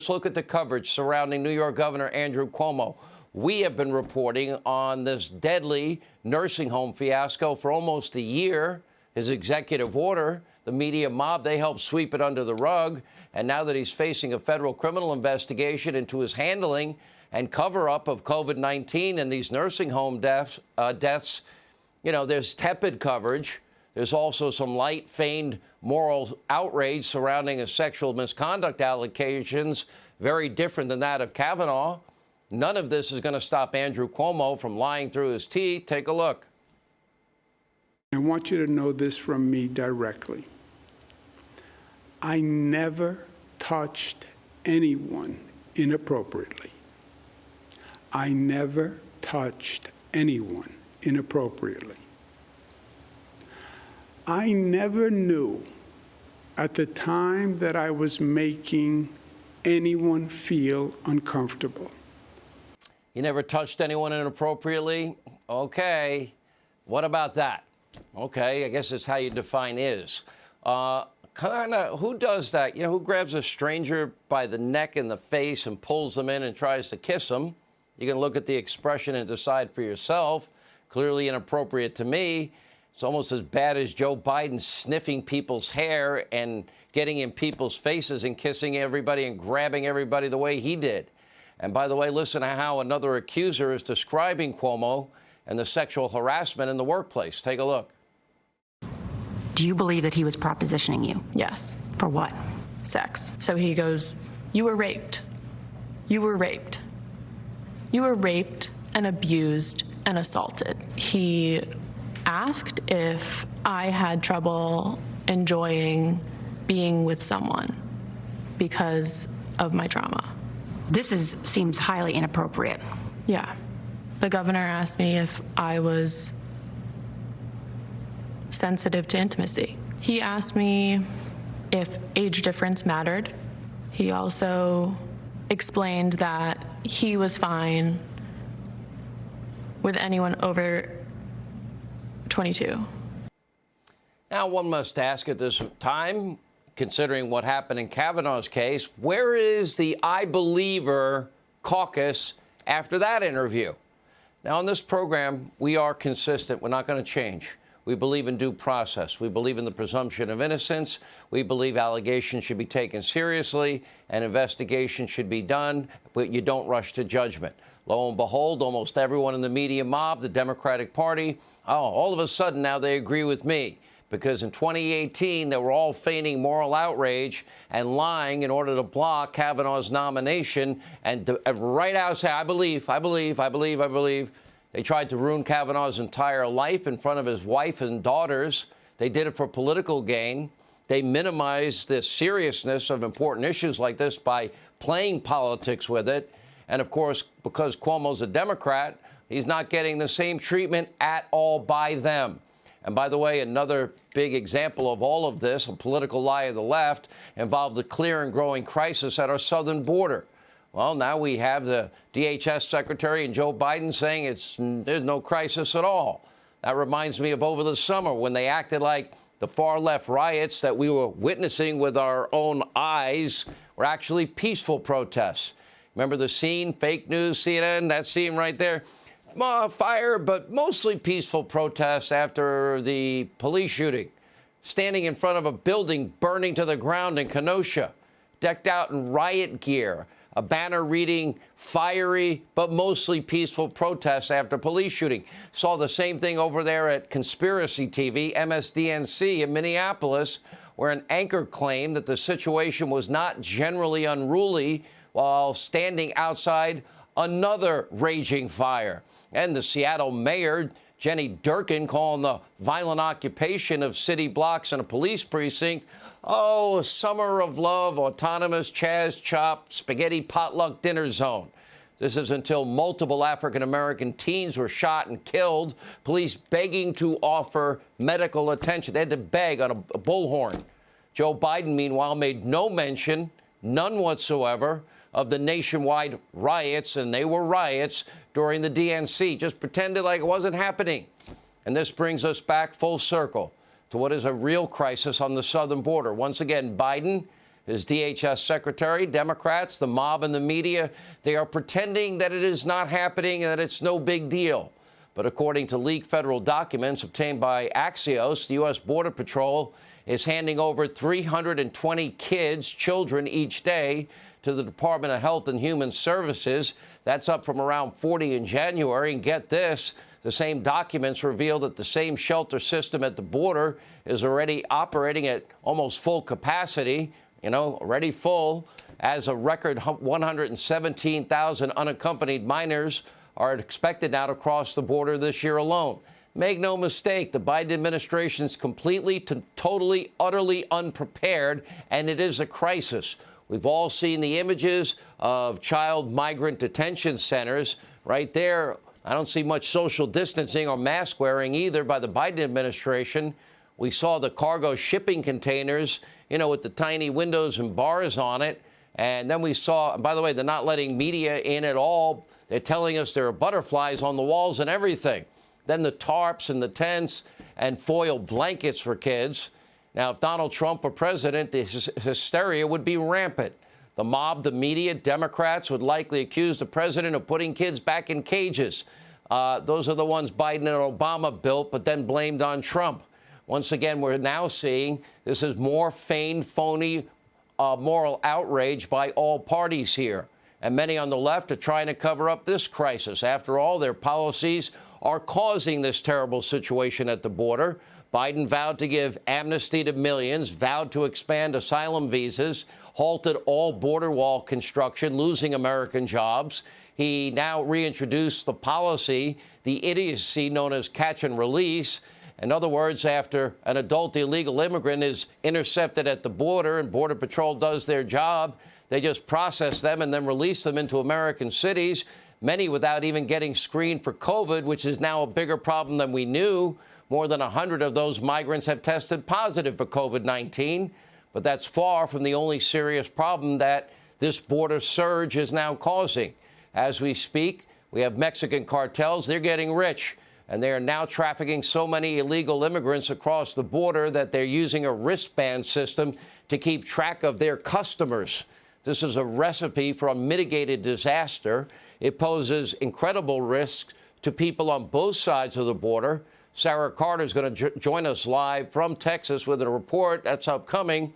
Let's look at the coverage surrounding New York Governor Andrew Cuomo. We have been reporting on this deadly nursing home fiasco for almost a year. His executive order, the media mob, they helped sweep it under the rug. And now that he's facing a federal criminal investigation into his handling and cover-up of COVID-19 and these nursing home deaths, you know, there's tepid coverage. There's also some light, feigned moral outrage surrounding his sexual misconduct allegations, very different than that of Kavanaugh. None of this is going to stop Andrew Cuomo from lying through his teeth. Take a look. I want you to know this from me directly. I never touched anyone inappropriately. I never touched anyone inappropriately. I never knew at the time that I was making anyone feel uncomfortable. You never touched anyone inappropriately? Okay. What about that? Okay, I guess it's how you define is. Who does that? You know, who grabs a stranger by the neck and the face and pulls them in and tries to kiss them? You can look at the expression and decide for yourself. Clearly inappropriate to me. It's almost as bad as Joe Biden sniffing people's hair and getting in people's faces and kissing everybody and grabbing everybody the way he did. And by the way, listen to how another accuser is describing Cuomo and the sexual harassment in the workplace. Take a look. Do you believe that he was propositioning you? Yes. For what? Sex. So he goes, "You were raped. You were raped. You were raped and abused and assaulted." He asked if I had trouble enjoying being with someone because of my trauma. This seems highly inappropriate. Yeah. The governor asked me if I was sensitive to intimacy. He asked me if age difference mattered. He also explained that he was fine with anyone over 22. Now, one must ask at this time, considering what happened in Kavanaugh's case, where is the I Believer caucus after that interview? Now, on this program, we are consistent. We're not going to change. We believe in due process. We believe in the presumption of innocence. We believe allegations should be taken seriously and investigation should be done, but you don't rush to judgment. Lo and behold, almost everyone in the media mob, the Democratic Party, all of a sudden now they agree with me. Because in 2018, they were all feigning moral outrage and lying in order to block Kavanaugh's nomination and right out say, I believe. They tried to ruin Kavanaugh's entire life in front of his wife and daughters. They did it for political gain. They minimized the seriousness of important issues like this by playing politics with it. And, of course, because Cuomo's a Democrat, he's not getting the same treatment at all by them. And by the way, another big example of all of this, a political lie of the left, involved a clear and growing crisis at our southern border. Well, now we have the DHS secretary and Joe Biden saying there's no crisis at all. That reminds me of over the summer when they acted like the far left riots that we were witnessing with our own eyes were actually peaceful protests. Remember the scene, fake news, CNN, that scene right there? Fire, but mostly peaceful protests after the police shooting. Standing in front of a building burning to the ground in Kenosha, decked out in riot gear, a banner reading fiery but mostly peaceful protests after police shooting. Saw the same thing over there at Conspiracy TV, MSDNC in Minneapolis, where an anchor claimed that the situation was not generally unruly while standing outside another raging fire. And the Seattle mayor, Jenny Durkin, calling the violent occupation of city blocks and a police precinct, a summer of love, autonomous Chaz Chop, spaghetti potluck dinner zone. This is until multiple African-American teens were shot and killed, police begging to offer medical attention. They had to beg on a bullhorn. Joe Biden, meanwhile, made no mention, none whatsoever, of the nationwide riots, and they were riots during the DNC. Just pretended like it wasn't happening. And this brings us back full circle to what is a real crisis on the southern border. Once again, Biden his DHS secretary. Democrats, the mob, and the media, they are pretending that it is not happening and that it's no big deal. But according to leaked federal documents obtained by Axios, the U.S. Border Patrol is handing over 320 children each day to the Department of Health and Human Services. That's up from around 40 in January. And get this, the same documents reveal that the same shelter system at the border is already operating at almost full capacity, already full, as a record 117,000 unaccompanied minors are expected now to cross the border this year alone. Make no mistake, the Biden administration is completely, totally, utterly unprepared, and it is a crisis. We've all seen the images of child migrant detention centers. Right there, I don't see much social distancing or mask wearing either by the Biden administration. We saw the cargo shipping containers, with the tiny windows and bars on it. And then we saw, by the way, they're not letting media in at all. They're telling us there are butterflies on the walls and everything. Then the tarps and the tents and foil blankets for kids. Now, if Donald Trump were president, the hysteria would be rampant. The mob, the media, Democrats would likely accuse the president of putting kids back in cages. Those are the ones Biden and Obama built, but then blamed on Trump. Once again, we're now seeing this is more feigned, phony moral outrage by all parties here. And many on the left are trying to cover up this crisis. After all, their policies are causing this terrible situation at the border. Biden vowed to give amnesty to millions, vowed to expand asylum visas, halted all border wall construction, losing American jobs. He now reintroduced the policy, the idiocy known as catch and release. In other words, after an adult illegal immigrant is intercepted at the border and Border Patrol does their job, they just process them and then release them into American cities, many without even getting screened for COVID, which is now a bigger problem than we knew. More than 100 of those migrants have tested positive for COVID-19. But that's far from the only serious problem that this border surge is now causing. As we speak, we have Mexican cartels. They're getting rich. And they are now trafficking so many illegal immigrants across the border that they're using a wristband system to keep track of their customers. This is a recipe for unmitigated disaster. It poses incredible risks to people on both sides of the border. Sarah Carter is going to join us live from Texas with a report that's upcoming.